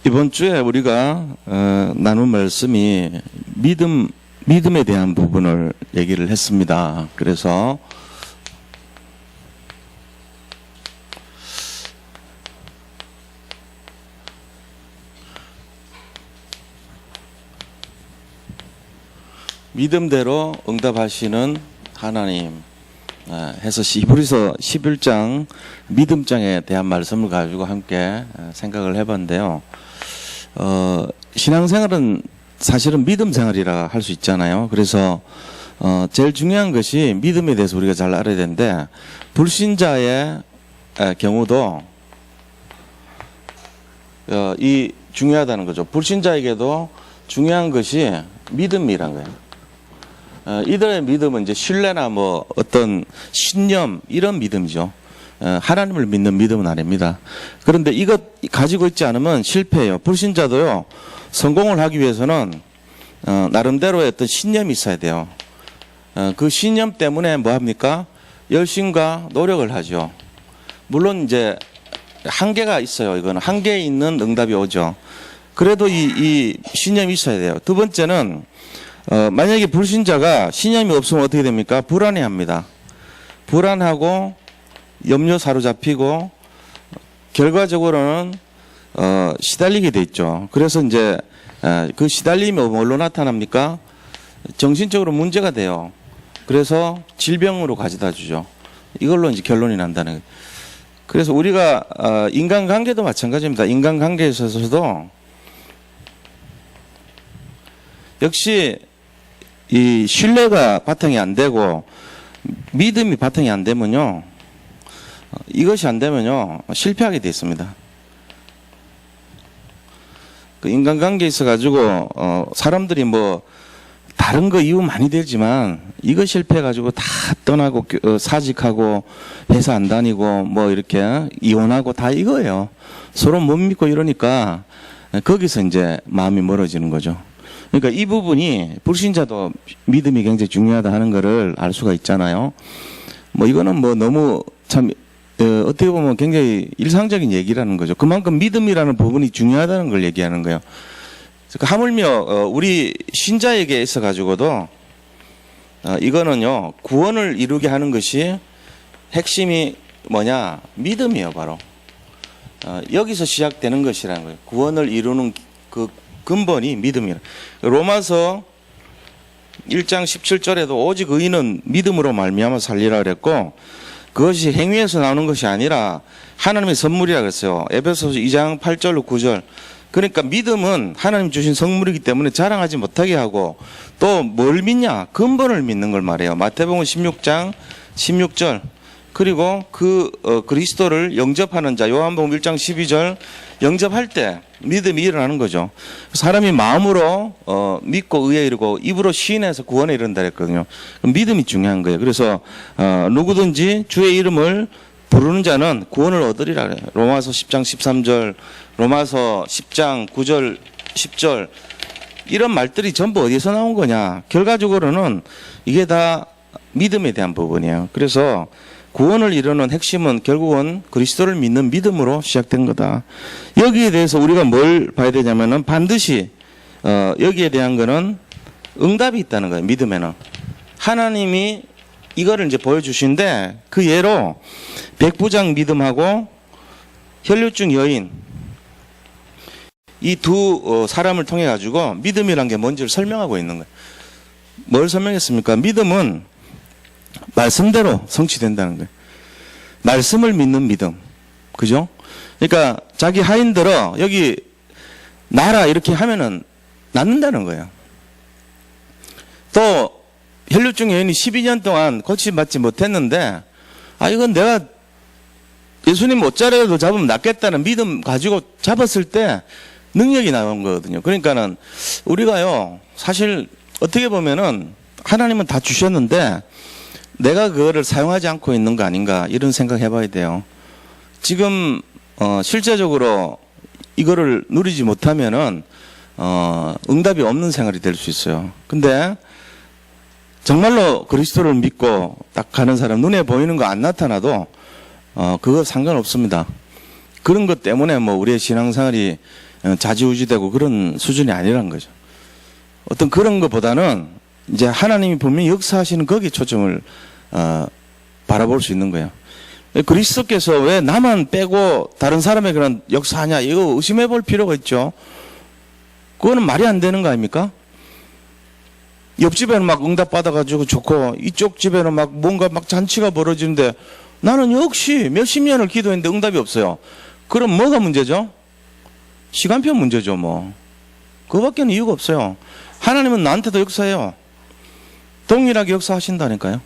이번 주에 우리가 나눈 말씀이 믿음에 대한 부분을 얘기를 했습니다. 그래서 믿음대로 응답하시는 하나님 해서 히브리서 11장 믿음장에 대한 말씀을 가지고 함께 생각을 해봤는데요. 신앙생활은 사실은 믿음 생활이라 할 수 있잖아요. 그래서 제일 중요한 것이 믿음에 대해서 우리가 잘 알아야 되는데, 불신자의 경우도 이 중요하다는 거죠. 불신자에게도 중요한 것이 믿음이란 거예요. 이들의 믿음은 이제 신뢰나 뭐 어떤 신념 이런 믿음이죠. 하나님을 믿는 믿음은 아닙니다. 그런데 이것 가지고 있지 않으면 실패해요. 불신자도요, 성공을 하기 위해서는 나름대로의 어떤 신념이 있어야 돼요. 그 신념 때문에 뭐 합니까? 열심과 노력을 하죠. 물론 이제 한계가 있어요. 이거는 한계에 있는 응답이 오죠. 그래도 이 신념이 있어야 돼요. 두 번째는 만약에 불신자가 신념이 없으면 어떻게 됩니까? 불안해합니다. 불안하고 염려 사로잡히고 결과적으로는 시달리게 돼 있죠. 그래서 이제 그 시달림이 뭘로 나타납니까? 정신적으로 문제가 돼요. 그래서 질병으로 가져다 주죠. 이걸로 이제 결론이 난다는 거예요. 그래서 우리가 인간관계도 마찬가지입니다. 인간관계에 있어서도 역시 이 신뢰가 바탕이 안 되고 믿음이 바탕이 안 되면요, 이것이 안 되면요 실패하게 돼 있습니다. 그 인간관계에 있어 가지고 사람들이 뭐 다른 거 이유 많이 들지만 이거 실패해 가지고 다 떠나고 사직하고 회사 안 다니고 뭐 이렇게 이혼하고 다 이거예요. 서로 못 믿고 이러니까 거기서 이제 마음이 멀어지는 거죠. 그러니까 이 부분이 불신자도 믿음이 굉장히 중요하다 하는 거를 알 수가 있잖아요. 뭐 이거는 뭐 너무 참 어떻게 보면 굉장히 일상적인 얘기라는 거죠. 그만큼 믿음이라는 부분이 중요하다는 걸 얘기하는 거예요. 하물며 우리 신자에게 있어 가지고도 이거는요, 구원을 이루게 하는 것이 핵심이 뭐냐? 믿음이에요, 바로. 여기서 시작되는 것이라는 거예요. 구원을 이루는 그 근본이 믿음이에요. 로마서 1장 17절에도 오직 의인은 믿음으로 말미암아 살리라 그랬고, 그것이 행위에서 나오는 것이 아니라 하나님의 선물이라 그랬어요. 에베소서 2장 8절로 9절. 그러니까 믿음은 하나님 주신 선물이기 때문에 자랑하지 못하게 하고, 또 뭘 믿냐? 근본을 믿는 걸 말해요. 마태복음 16장 16절. 그리고 그리스도를 영접하는 자, 요한복음 1장 12절 영접할 때 믿음이 일어나는 거죠. 사람이 마음으로 믿고 의에 이르고 입으로 시인해서 구원에 이른다 그랬거든요. 믿음이 중요한 거예요. 그래서 누구든지 주의 이름을 부르는 자는 구원을 얻으리라 그래요. 로마서 10장 13절, 로마서 10장 9절 10절 이런 말들이 전부 어디서 나온 거냐? 결과적으로는 이게 다 믿음에 대한 부분이에요. 그래서 구원을 이루는 핵심은 결국은 그리스도를 믿는 믿음으로 시작된 거다. 여기에 대해서 우리가 뭘 봐야 되냐면은 반드시 여기에 대한 거는 응답이 있다는 거예요. 믿음에는 하나님이 이거를 이제 보여주시는데, 그 예로 백부장 믿음하고 혈류증 여인 이 두 사람을 통해 가지고 믿음이란 게 뭔지를 설명하고 있는 거예요. 뭘 설명했습니까? 믿음은 말씀대로 성취된다는 거예요. 말씀을 믿는 믿음. 그죠? 그러니까 자기 하인들어 여기 나라 이렇게 하면은 낫는다는 거예요. 또 혈류증 여인이 12년 동안 고침받지 못했는데, 이건 내가 예수님 옷자리라도 잡으면 낫겠다는 믿음 가지고 잡았을 때 능력이 나온 거거든요. 그러니까는 우리가요, 사실 어떻게 보면은 하나님은 다 주셨는데 내가 그거를 사용하지 않고 있는 거 아닌가, 이런 생각 해봐야 돼요. 지금 실제적으로 이거를 누리지 못하면은 응답이 없는 생활이 될 수 있어요. 근데 정말로 그리스도를 믿고 딱 가는 사람, 눈에 보이는 거 안 나타나도 그거 상관없습니다. 그런 것 때문에 뭐 우리의 신앙생활이 좌지우지되고 그런 수준이 아니라는 거죠. 어떤 그런 것보다는 이제 하나님이 분명히 역사하시는 거기에 초점을 바라볼 수 있는 거예요. 그리스도께서 왜 나만 빼고 다른 사람의 그런 역사하냐, 이거 의심해 볼 필요가 있죠. 그거는 말이 안 되는 거 아닙니까? 옆집에는 막 응답받아가지고 좋고 이쪽 집에는 막 뭔가 막 잔치가 벌어지는데 나는 역시 몇십 년을 기도했는데 응답이 없어요. 그럼 뭐가 문제죠? 시간표 문제죠, 뭐. 그거밖에는 이유가 없어요. 하나님은 나한테도 역사해요. 동일하게 역사하신다니까요.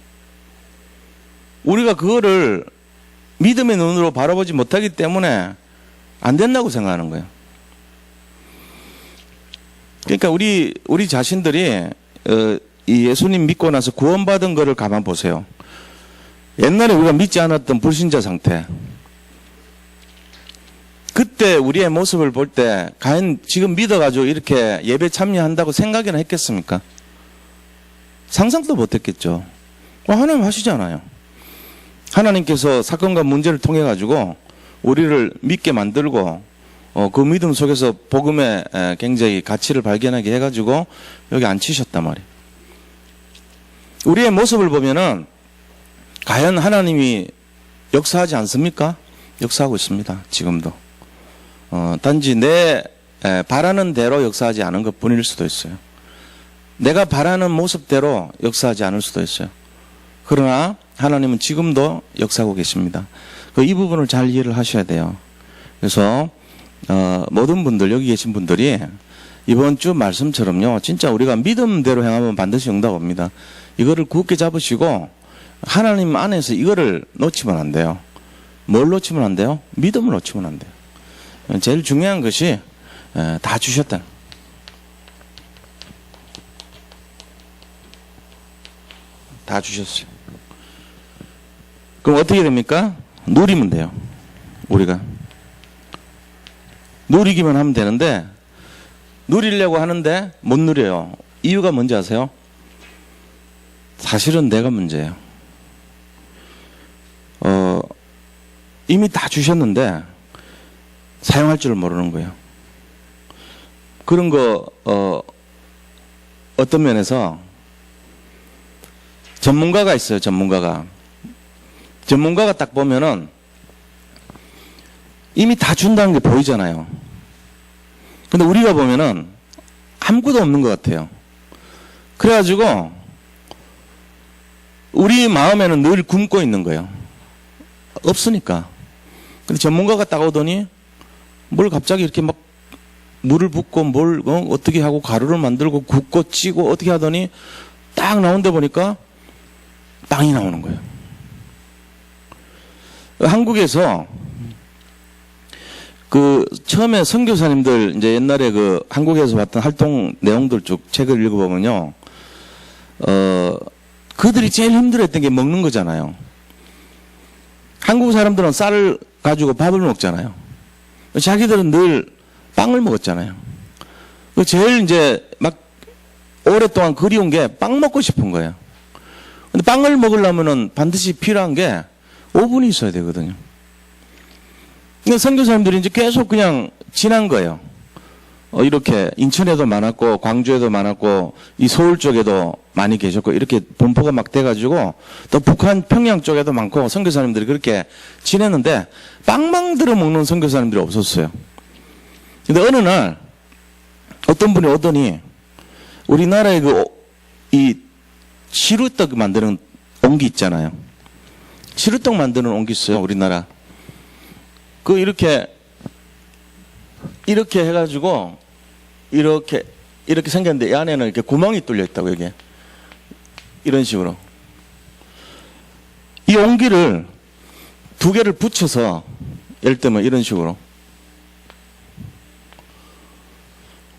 우리가 그거를 믿음의 눈으로 바라보지 못하기 때문에 안 된다고 생각하는 거예요. 그러니까 우리 자신들이 이 예수님 믿고 나서 구원받은 거를 가만 보세요. 옛날에 우리가 믿지 않았던 불신자 상태. 그때 우리의 모습을 볼 때 과연 지금 믿어가지고 이렇게 예배 참여한다고 생각이나 했겠습니까? 상상도 못했겠죠. 하나님 하시잖아요. 하나님께서 사건과 문제를 통해 가지고 우리를 믿게 만들고 그 믿음 속에서 복음의 굉장히 가치를 발견하게 해가지고 여기 앉히셨단 말이에요. 우리의 모습을 보면은 과연 하나님이 역사하지 않습니까? 역사하고 있습니다. 지금도. 단지 내 바라는 대로 역사하지 않은 것 뿐일 수도 있어요. 내가 바라는 모습대로 역사하지 않을 수도 있어요. 그러나 하나님은 지금도 역사하고 계십니다. 이 부분을 잘 이해를 하셔야 돼요. 그래서 모든 분들, 여기 계신 분들이 이번 주 말씀처럼요, 진짜 우리가 믿음대로 행하면 반드시 응답 옵니다. 이거를 굳게 잡으시고 하나님 안에서 이거를 놓치면 안 돼요. 뭘 놓치면 안 돼요? 믿음을 놓치면 안 돼요. 제일 중요한 것이 다 주셨다. 다 주셨어요. 그럼 어떻게 됩니까? 누리면 돼요. 우리가. 누리기만 하면 되는데 누리려고 하는데 못 누려요. 이유가 뭔지 아세요? 사실은 내가 문제예요. 이미 다 주셨는데 사용할 줄 모르는 거예요. 그런 거 어떤 면에서 전문가가 있어요. 전문가가 딱 보면은 이미 다 준다는 게 보이잖아요. 근데 우리가 보면은 아무것도 없는 것 같아요. 그래가지고 우리 마음에는 늘 굶고 있는 거예요. 없으니까. 근데 전문가가 딱 오더니 뭘 갑자기 이렇게 막 물을 붓고 뭘 어떻게 하고 가루를 만들고 굽고 찌고 어떻게 하더니 딱 나온데 보니까 빵이 나오는 거예요. 한국에서 그 처음에 선교사님들 이제 옛날에 그 한국에서 봤던 활동 내용들 쭉 책을 읽어보면요, 그들이 제일 힘들었던 게 먹는 거잖아요. 한국 사람들은 쌀을 가지고 밥을 먹잖아요. 자기들은 늘 빵을 먹었잖아요. 제일 이제 막 오랫동안 그리운 게 빵 먹고 싶은 거예요. 근데 빵을 먹으려면은 반드시 필요한 게 오븐이 있어야 되거든요. 근데 선교사님들이 이제 계속 그냥 지난 거예요. 이렇게 인천에도 많았고 광주에도 많았고 이 서울 쪽에도 많이 계셨고 이렇게 분포가 막 돼가지고 또 북한 평양 쪽에도 많고 선교사님들이 그렇게 지냈는데 빵 만들어 먹는 선교사님들이 없었어요. 근데 어느 날 어떤 분이 오더니 우리나라에 이 시루떡 만드는 옹기 있잖아요. 시루떡 만드는 옹기 있어요. 우리나라. 이렇게 해가지고 이렇게 생겼는데 이 안에는 이렇게 구멍이 뚫려 있다고 여기에. 이런 식으로. 이 옹기를 두 개를 붙여서 예를 들면 이런 식으로.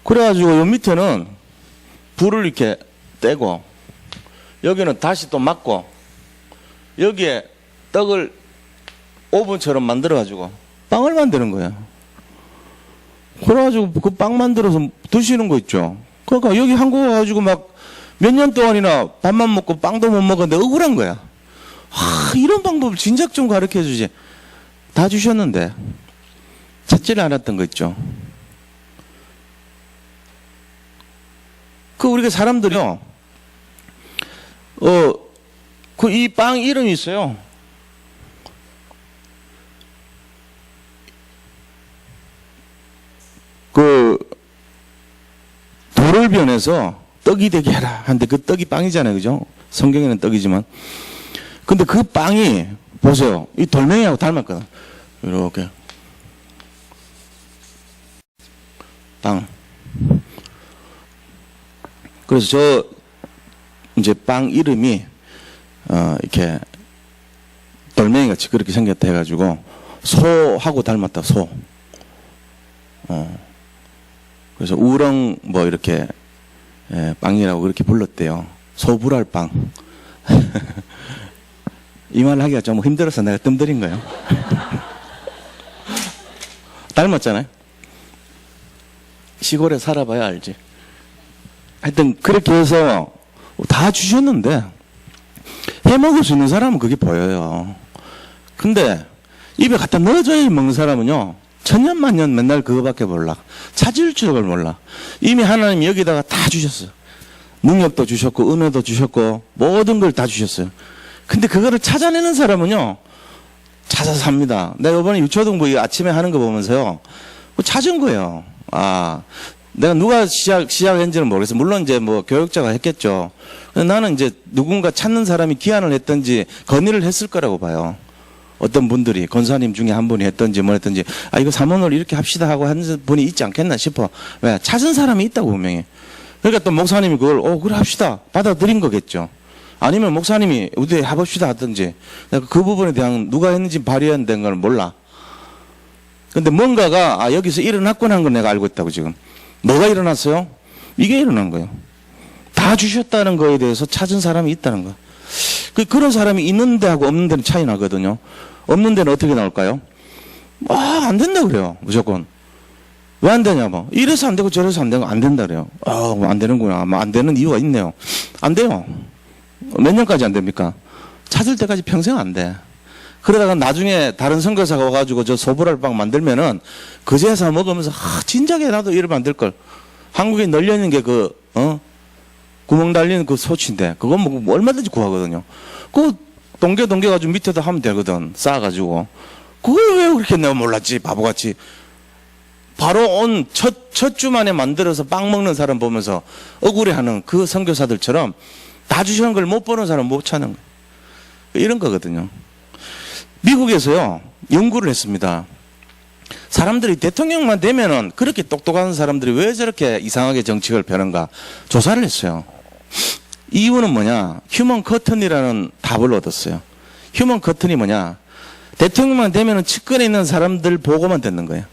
그래가지고 요 밑에는 불을 이렇게 떼고 여기는 다시 또 막고 여기에 떡을 오븐처럼 만들어가지고 빵을 만드는 거예요. 그래가지고 그 빵 만들어서 드시는 거 있죠. 그러니까 여기 한국 와가지고 막 몇 년 동안이나 밥만 먹고 빵도 못 먹었는데 억울한 거야. 이런 방법을 진작 좀 가르쳐 주지. 다 주셨는데 찾지를 않았던 거 있죠. 그 우리가 사람들이요, 그 이 빵 이름이 있어요. 그 돌을 변해서 떡이 되게 해라 하는데 그 떡이 빵이잖아요, 그죠? 성경에는 떡이지만. 근데 그 빵이 보세요, 이 돌멩이하고 닮았거든. 이렇게 빵. 그래서 저 이제 빵 이름이 이렇게 돌멩이 같이 그렇게 생겼다 해가지고 소하고 닮았다, 소. 그래서 우렁 뭐 이렇게 빵이라고 그렇게 불렀대요. 소불알 빵. 이 말 하기가 좀 힘들어서 내가 뜸들인 거예요. 닮았잖아요. 시골에 살아봐야 알지. 하여튼 그렇게 해서 다 주셨는데 해먹을 수 있는 사람은 그게 보여요. 근데 입에 갖다 넣어줘야 먹는 사람은요, 천년만년 맨날 그거밖에 몰라. 찾을 줄을 몰라. 이미 하나님 여기다가 다 주셨어요. 능력도 주셨고 은혜도 주셨고 모든 걸 다 주셨어요. 근데 그거를 찾아내는 사람은요, 찾아서 삽니다. 내가 이번에 유초등부 아침에 하는 거 보면서요, 찾은 거예요. 아, 내가 누가 시작했는지는 모르겠어요. 물론 이제 뭐 교육자가 했겠죠. 근데 나는 이제 누군가 찾는 사람이 기한을 했든지 건의를 했을 거라고 봐요. 어떤 분들이 권사님 중에 한 분이 했든지 뭐 했든지, 아 이거 사모를 이렇게 합시다 하고 하는 분이 있지 않겠나 싶어. 왜? 찾은 사람이 있다고 분명히. 그러니까 또 목사님이 그걸 그래 합시다 받아들인 거겠죠. 아니면 목사님이 우리 해봅시다 하든지. 내가 그 부분에 대한 누가 했는지 발의한 걸 몰라. 근데 뭔가가 여기서 일어났구나 하는 걸 내가 알고 있다고. 지금 뭐가 일어났어요? 이게 일어난 거예요. 다 주셨다는 거에 대해서 찾은 사람이 있다는 거. 그런 사람이 있는 데하고 없는 데는 차이 나거든요. 없는 데는 어떻게 나올까요? 안 된다 그래요. 무조건. 왜 안 되냐고. 이래서 안 되고 저래서 안 되고 안 된다 그래요. 안 되는구나. 안 되는 이유가 있네요. 안 돼요. 몇 년까지 안 됩니까? 찾을 때까지 평생 안 돼. 그러다가 나중에 다른 선교사가 와가지고 저 소불알빵 만들면은 그제서 먹으면서 진작에 나도 이를 만들걸. 한국에 널려있는 게 구멍 달리는 그 소치인데 그건 뭐 얼마든지 구하거든요. 그거 동겨가지고 밑에다 하면 되거든. 쌓아가지고. 그걸 왜 그렇게 내가 몰랐지, 바보같이. 바로 온 첫 주 만에 만들어서 빵 먹는 사람 보면서 억울해하는 그 선교사들처럼 다 주시는 걸 못 보는 사람 못 찾는 거예요. 이런 거거든요. 미국에서요, 연구를 했습니다. 사람들이 대통령만 되면은 그렇게 똑똑한 사람들이 왜 저렇게 이상하게 정책을 펴는가 조사를 했어요. 이유는 뭐냐? 휴먼 커튼이라는 답을 얻었어요. 휴먼 커튼이 뭐냐? 대통령만 되면은 측근에 있는 사람들 보고만 듣는 거예요.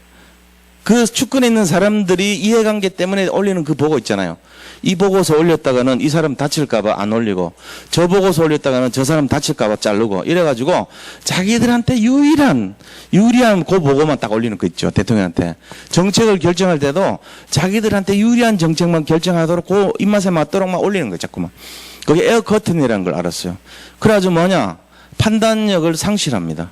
그 측근에 있는 사람들이 이해관계 때문에 올리는 그 보고 있잖아요. 이 보고서 올렸다가는 이 사람 다칠까봐 안 올리고, 저 보고서 올렸다가는 저 사람 다칠까봐 자르고, 이래가지고 자기들한테 유리한 그 보고만 딱 올리는 거 있죠. 대통령한테. 정책을 결정할 때도 자기들한테 유리한 정책만 결정하도록 그 입맛에 맞도록만 올리는 거예요. 자꾸만. 그게 에어 커튼이라는 걸 알았어요. 그래가지고 뭐냐? 판단력을 상실합니다.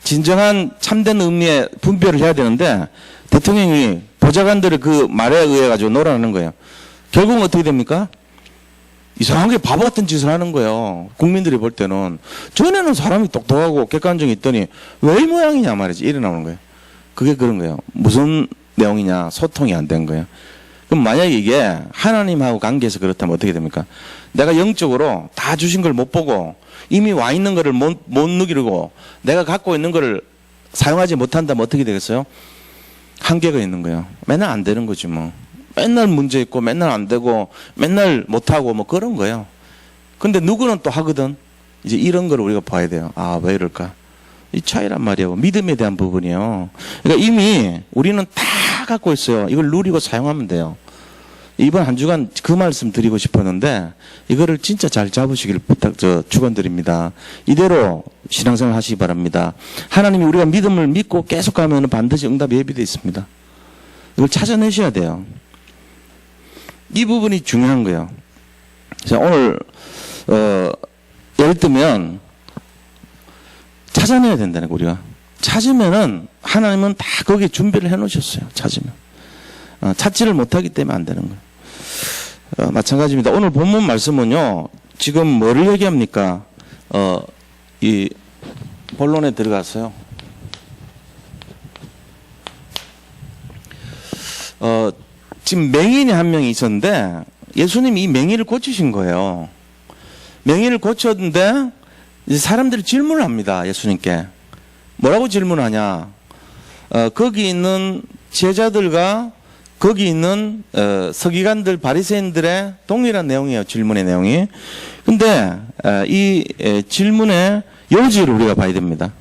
진정한 참된 의미의 분별을 해야 되는데 대통령이 보좌관들의 그 말에 의해 가지고 놀아나는 거예요. 결국은 어떻게 됩니까? 이상하게 바보 같은 짓을 하는 거예요. 국민들이 볼 때는. 전에는 사람이 똑똑하고 객관적이 있더니 왜 이 모양이냐 말이지. 이래 나오는 거예요. 그게 그런 거예요. 무슨 내용이냐? 소통이 안 된 거예요. 그럼 만약에 이게 하나님하고 관계에서 그렇다면 어떻게 됩니까? 내가 영적으로 다 주신 걸 못 보고 이미 와 있는 거를 못 누리고 내가 갖고 있는 거를 사용하지 못한다면 어떻게 되겠어요? 한계가 있는 거예요. 맨날 안 되는 거지 뭐. 맨날 문제 있고 맨날 안 되고 맨날 못하고 뭐 그런 거예요. 근데 누구는 또 하거든. 이제 이런 걸 우리가 봐야 돼요. 왜 이럴까? 이 차이란 말이에요. 믿음에 대한 부분이에요. 그러니까 이미 우리는 다 갖고 있어요. 이걸 누리고 사용하면 돼요. 이번 한 주간 그 말씀 드리고 싶었는데 이거를 진짜 잘 잡으시길 축원드립니다. 이대로 신앙생활 하시기 바랍니다. 하나님이 우리가 믿음을 믿고 계속 가면 반드시 응답이 예비되어 있습니다. 이걸 찾아내셔야 돼요. 이 부분이 중요한 거예요. 자, 오늘 예를 들면 찾아내야 된다는 거 우리가. 찾으면은 하나님은 다 거기에 준비를 해 놓으셨어요. 찾으면. 찾지를 못하기 때문에 안 되는 거예요. 마찬가지입니다. 오늘 본문 말씀은요, 지금 뭐를 얘기합니까? 이 본론에 들어갔어요. 지금 맹인이 한 명이 있었는데 예수님이 이 맹인을 고치신 거예요. 맹인을 고쳤는데 이제 사람들이 질문을 합니다. 예수님께. 뭐라고 질문하냐? 거기 있는 제자들과 거기 있는 서기관들, 바리새인들의 동일한 내용이에요. 질문의 내용이. 근데 이 질문의 요지를 우리가 봐야 됩니다.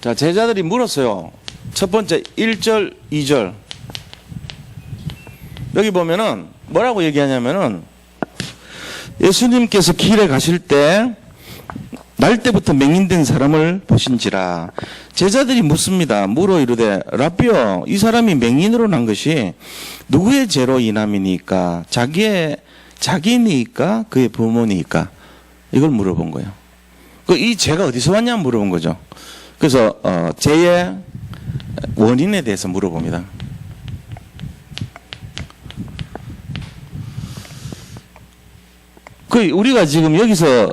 자, 제자들이 물었어요. 첫 번째 1절, 2절. 여기 보면은 뭐라고 얘기하냐면은 예수님께서 길에 가실 때 날 때부터 맹인된 사람을 보신지라. 제자들이 묻습니다. 물어 이르되 라비여, 이 맹인으로 난 것이 누구의 죄로 인함이니까? 자기니까 그의 부모니까? 이걸 물어본 거예요. 이 죄가 어디서 왔냐 물어본 거죠. 그래서 죄의 원인에 대해서 물어봅니다. 우리가 지금 여기서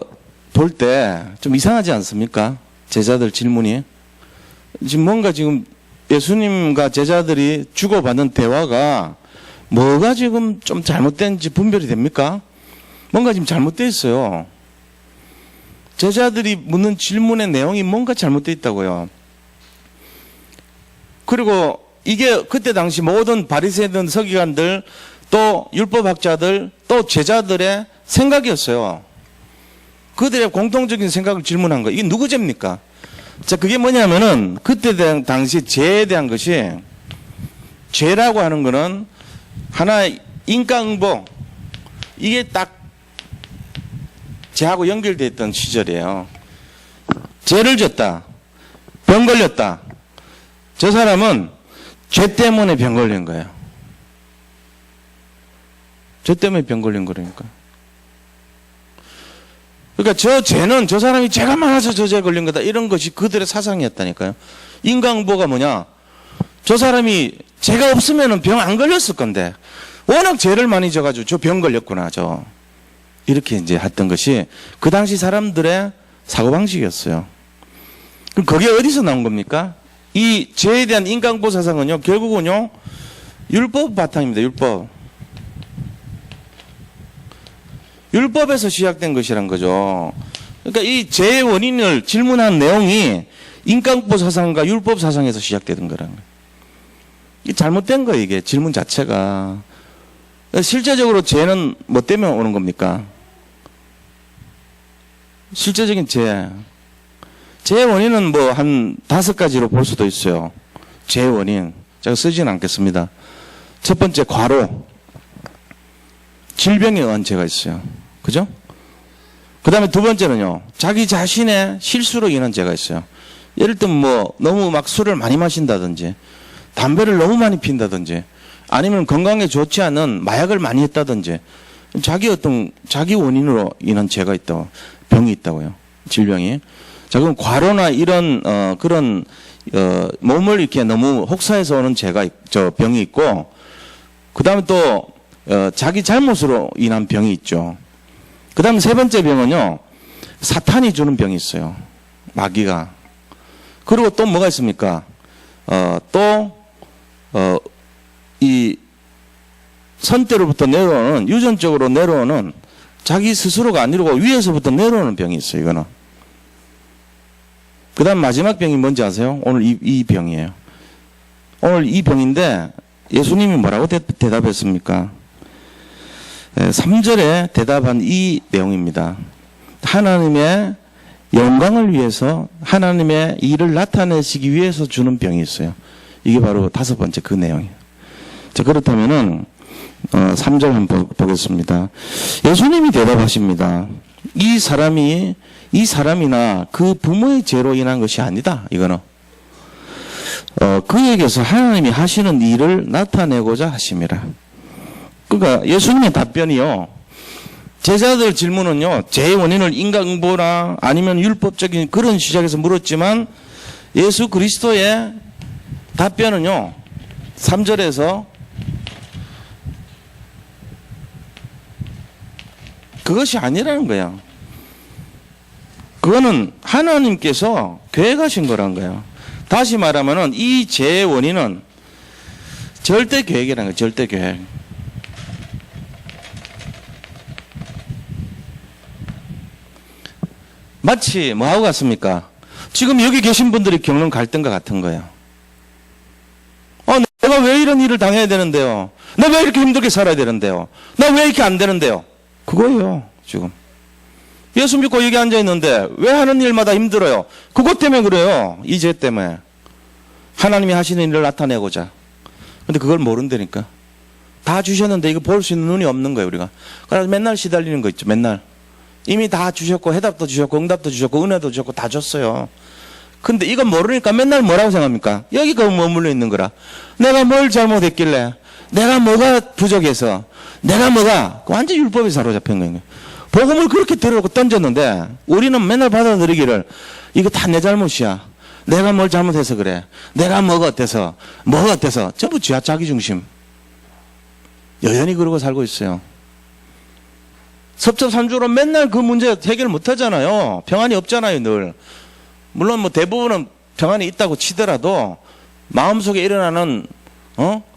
볼 때 좀 이상하지 않습니까? 제자들 질문이. 지금 뭔가 지금 예수님과 제자들이 주고받는 대화가 뭐가 지금 좀 잘못된지 분별이 됩니까? 뭔가 지금 잘못되어 있어요. 제자들이 묻는 질문의 내용이 뭔가 잘못되어 있다고요. 그리고 이게 그때 당시 모든 바리새인들, 서기관들, 또 율법학자들, 또 제자들의 생각이었어요. 그들의 공통적인 생각을 질문한 거예요. 이게 누구 죄입니까? 자, 그게 뭐냐면은 그때 당시 죄에 대한 것이, 죄라고 하는 거는 하나의 인과응보, 이게 딱 죄하고 연결되어 있던 시절이에요. 죄를 졌다, 병 걸렸다. 저 사람은 죄 때문에 병 걸린 거예요. 죄 때문에 병 걸린 거라니까. 그러니까 저 죄는 저 사람이 죄가 많아서 저 죄에 걸린 거다, 이런 것이 그들의 사상이었다니까요. 인과응보가 뭐냐? 저 사람이 죄가 없으면 병 안 걸렸을 건데 워낙 죄를 많이 져가지고 저 병 걸렸구나, 이렇게 이제 했던 것이 그 당시 사람들의 사고방식이었어요. 그럼 그게 어디서 나온 겁니까? 이 죄에 대한 인과응보 사상은요, 결국은요, 율법 바탕입니다. 율법에서 시작된 것이란 거죠. 그러니까 이 죄의 원인을 질문한 내용이 인과응보 사상과 율법 사상에서 시작되는 거라는 거예요. 이게 잘못된 거예요, 이게 질문 자체가. 실제적으로 죄는 뭐 때문에 오는 겁니까? 실제적인 죄. 죄의 원인은 뭐 한 5가지로 볼 수도 있어요. 죄의 원인. 제가 쓰지는 않겠습니다. 첫 번째, 과로. 질병에 의한 죄가 있어요. 그죠? 그 다음에 두 번째는요, 자기 자신의 실수로 인한 죄가 있어요. 예를 들면 뭐 너무 막 술을 많이 마신다든지, 담배를 너무 많이 핀다든지, 아니면 건강에 좋지 않은 마약을 많이 했다든지, 자기 원인으로 인한 죄가 있다고, 병이 있다고요. 질병이. 자, 그럼 과로나 이런 그런 몸을 이렇게 너무 혹사해서 오는 병이 있고, 그 다음에 또 자기 잘못으로 인한 병이 있죠. 그 다음 세 번째 병은요, 사탄이 주는 병이 있어요. 마귀가. 그리고 또 뭐가 있습니까? 이 선대로부터 내려오는, 유전적으로 내려오는, 자기 스스로가 아니고 위에서부터 내려오는 병이 있어요, 이거는. 그 다음 마지막 병이 뭔지 아세요? 오늘 이 병이에요. 오늘 이 병인데 예수님이 뭐라고 대답했습니까? 3절에 대답한 이 내용입니다. 하나님의 영광을 위해서, 하나님의 일을 나타내시기 위해서 주는 병이 있어요. 이게 바로 5번째 그 내용이에요. 자, 그렇다면은 3절 한번 보겠습니다. 예수님이 대답하십니다. 이 사람이나 그 부모의 죄로 인한 것이 아니다, 이거는. 그에게서 하나님이 하시는 일을 나타내고자 하심이라. 그러니까 예수님의 답변이요, 제자들 질문은요, 제 원인을 인간응보나 아니면 율법적인 그런 시작에서 물었지만 예수 그리스도의 답변은요, 3절에서 그것이 아니라는 거예요. 그거는 하나님께서 계획하신 거란 거예요. 다시 말하면은 이 죄의 원인은 절대 계획이라는 거예요. 절대 계획. 마치 뭐하고 같습니까? 지금 여기 계신 분들이 겪는 갈등과 같은 거예요. 내가 왜 이런 일을 당해야 되는데요? 나 왜 이렇게 힘들게 살아야 되는데요? 나 왜 이렇게 안 되는데요? 그거예요, 지금. 예수 믿고 여기 앉아있는데 왜 하는 일마다 힘들어요? 그것 때문에 그래요. 이 죄 때문에. 하나님이 하시는 일을 나타내고자. 근데 그걸 모른다니까. 다 주셨는데 이거 볼 수 있는 눈이 없는 거예요, 우리가. 그래서 맨날 시달리는 거 있죠, 맨날. 이미 다 주셨고 해답도 주셨고 응답도 주셨고 은혜도 주셨고 다 줬어요. 근데 이건 모르니까 맨날 뭐라고 생각합니까? 여기가 머물러 있는 거라. 내가 뭘 잘못했길래, 내가 뭐가 부족해서, 내가 뭐가 완전 율법에 사로잡힌 거예요. 복음을 그렇게 들어놓고 던졌는데 우리는 맨날 받아들이기를 이거 다 내 잘못이야. 내가 뭘 잘못해서 그래. 내가 뭐가 어때서 전부 자기 중심. 여전히 그러고 살고 있어요. 섭섭산주로 맨날 그 문제 해결 못 하잖아요. 평안이 없잖아요, 늘. 물론 뭐 대부분은 평안이 있다고 치더라도 마음속에 일어나는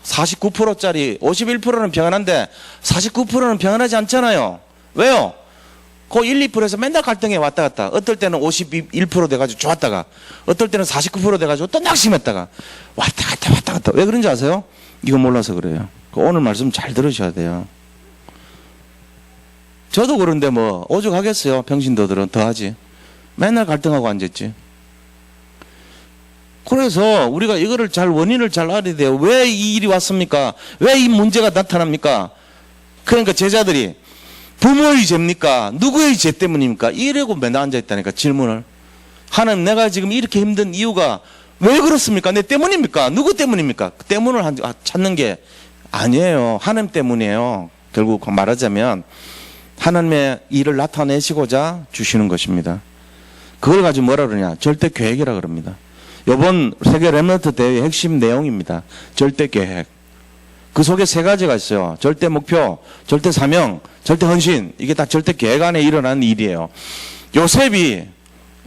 49%짜리 51%는 평안한데 49%는 평안하지 않잖아요. 왜요? 그 1, 2%에서 맨날 갈등해 왔다 갔다. 어떨 때는 51% 돼가지고 좋았다가 어떨 때는 49% 돼가지고 또 낙심했다가 왔다 갔다. 왜 그런지 아세요? 이거 몰라서 그래요. 오늘 말씀 잘 들으셔야 돼요. 저도 그런데 뭐 오죽하겠어요. 병신도들은 더하지. 맨날 갈등하고 앉았지. 그래서 우리가 이거를 원인을 잘 알아야 돼요. 왜 이 일이 왔습니까? 왜 이 문제가 나타납니까? 그러니까 제자들이 부모의 죄입니까? 누구의 죄 때문입니까? 이러고 맨날 앉아있다니까, 질문을. 하나님, 내가 지금 이렇게 힘든 이유가 왜 그렇습니까? 내 때문입니까? 누구 때문입니까? 그 때문을 찾는 게 아니에요. 하나님 때문이에요. 결국 말하자면 하나님의 일을 나타내시고자 주시는 것입니다. 그걸 가지고 뭐라 그러냐? 절대 계획이라 그럽니다. 이번 세계 렘넌트 대회의 핵심 내용입니다. 절대 계획. 그 속에 세 가지가 있어요. 절대 목표, 절대 사명, 절대 헌신. 이게 다 절대 계획 안에 일어나는 일이에요. 요셉이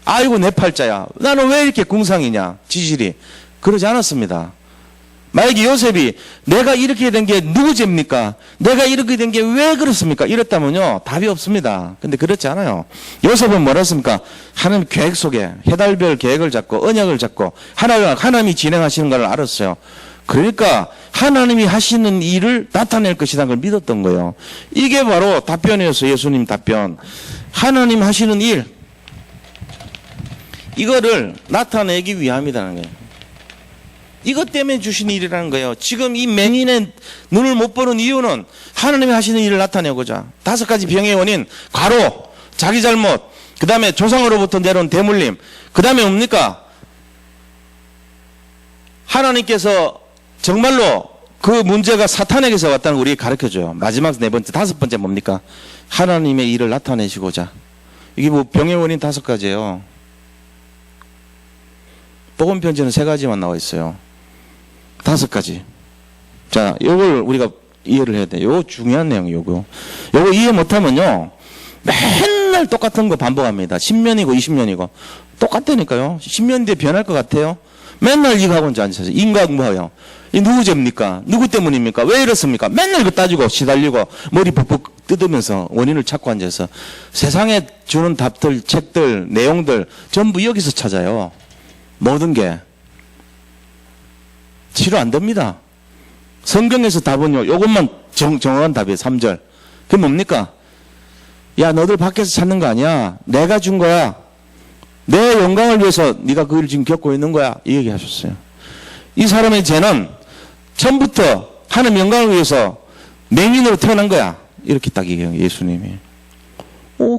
아이고 내 팔자야. 나는 왜 이렇게 궁상이냐? 지질이. 그러지 않았습니다. 만약에 요셉이 내가 이렇게 된 게 누구 죄입니까? 내가 이렇게 된 게 왜 그렇습니까? 이랬다면요 답이 없습니다. 근데 그렇지 않아요. 요셉은 뭐라 했습니까? 하나님 계획 속에 해달별 계획을 잡고 언약을 잡고 하나님이 진행하시는 걸 알았어요. 그러니까 하나님이 하시는 일을 나타낼 것이라는 걸 믿었던 거예요. 이게 바로 답변이었어요. 예수님 답변. 하나님 하시는 일, 이거를 나타내기 위함이라는 거예요. 이것 때문에 주신 일이라는 거예요. 지금 이 맹인의 눈을 못 보는 이유는 하나님이 하시는 일을 나타내고자. 5가지 병의 원인, 과로, 자기 잘못, 그 다음에 조상으로부터 내려온 대물림, 그 다음에 뭡니까? 하나님께서 정말로 그 문제가 사탄에게서 왔다는 걸 우리에게 가르쳐줘요. 마지막 4번째, 5번째 뭡니까? 하나님의 일을 나타내시고자. 이게 뭐 병의 원인 5가지예요. 복음 편지는 3가지만 나와 있어요. 5가지. 자, 요걸 우리가 이해를 해야 돼요. 요거 중요한 내용이에요, 요거. 요거 이해 못하면요, 맨날 똑같은 거 반복합니다. 10년이고 20년이고. 똑같다니까요. 10년 뒤에 변할 것 같아요. 맨날 이거 하고 앉아서 인과응보해요. 이 누구 죄입니까? 누구 때문입니까? 왜 이렇습니까? 맨날 이거 따지고 시달리고 머리 벅벅 뜯으면서 원인을 찾고 앉아서 세상에 주는 답들, 책들, 내용들 전부 여기서 찾아요. 모든 게 치료 안 됩니다. 성경에서 답은요, 요것만 정확한 답이에요. 3절. 그게 뭡니까? 야, 너들 밖에서 찾는 거 아니야. 내가 준 거야. 내 영광을 위해서 네가 그걸 지금 겪고 있는 거야. 이 얘기 하셨어요. 이 사람의 죄는 처음부터 하나님 영광을 위해서 맹인으로 태어난 거야. 이렇게 딱 얘기해요, 예수님이.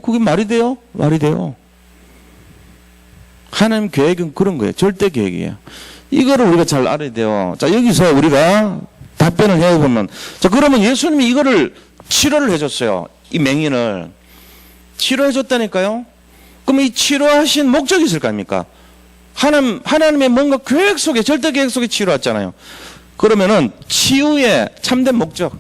그게 말이 돼요? 말이 돼요. 하나님 계획은 그런 거예요. 절대 계획이에요. 이거를 우리가 잘 알아야 돼요. 자, 여기서 우리가 답변을 해보면, 자, 그러면 예수님이 이거를 치료를 해줬어요. 이 맹인을 치료해 줬다니까요. 그럼 이 치료하신 목적이 있을 거 아닙니까? 하나님의 뭔가 계획 속에, 절대 계획 속에 치료했잖아요. 그러면은 치유의 참된 목적.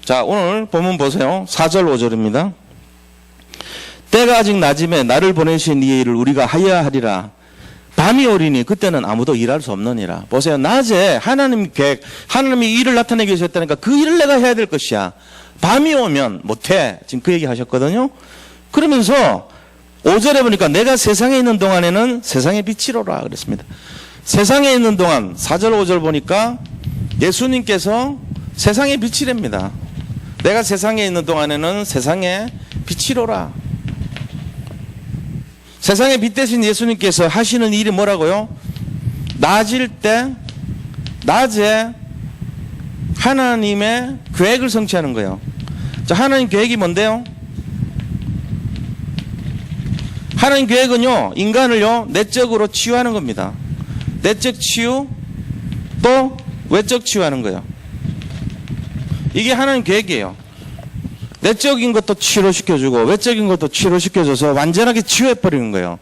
자, 오늘 본문 보세요. 4절 5절입니다. 때가 아직 낮음에 나를 보내신 이 일을 우리가 하여야 하리라. 밤이 오리니 그때는 아무도 일할 수 없느니라. 보세요. 낮에 하나님 계획, 하나님이 일을 나타내기 위해서 했다니까 그 일을 내가 해야 될 것이야. 밤이 오면 못해. 지금 그 얘기 하셨거든요. 그러면서 5절에 보니까 내가 세상에 있는 동안에는 세상의 빛이로라 그랬습니다. 세상에 있는 동안 4절 5절 보니까 예수님께서 세상의 빛이랍니다. 내가 세상에 있는 동안에는 세상의 빛이로라. 세상의 빛 대신 예수님께서 하시는 일이 뭐라고요? 낮일 때, 낮에 하나님의 계획을 성취하는 거예요. 자, 하나님 계획이 뭔데요? 하나님 계획은요, 인간을요, 내적으로 치유하는 겁니다. 내적 치유, 또 외적 치유하는 거예요. 이게 하나님 계획이에요. 내적인 것도 치료시켜주고 외적인 것도 치료시켜줘서 완전하게 치유해버리는 거예요.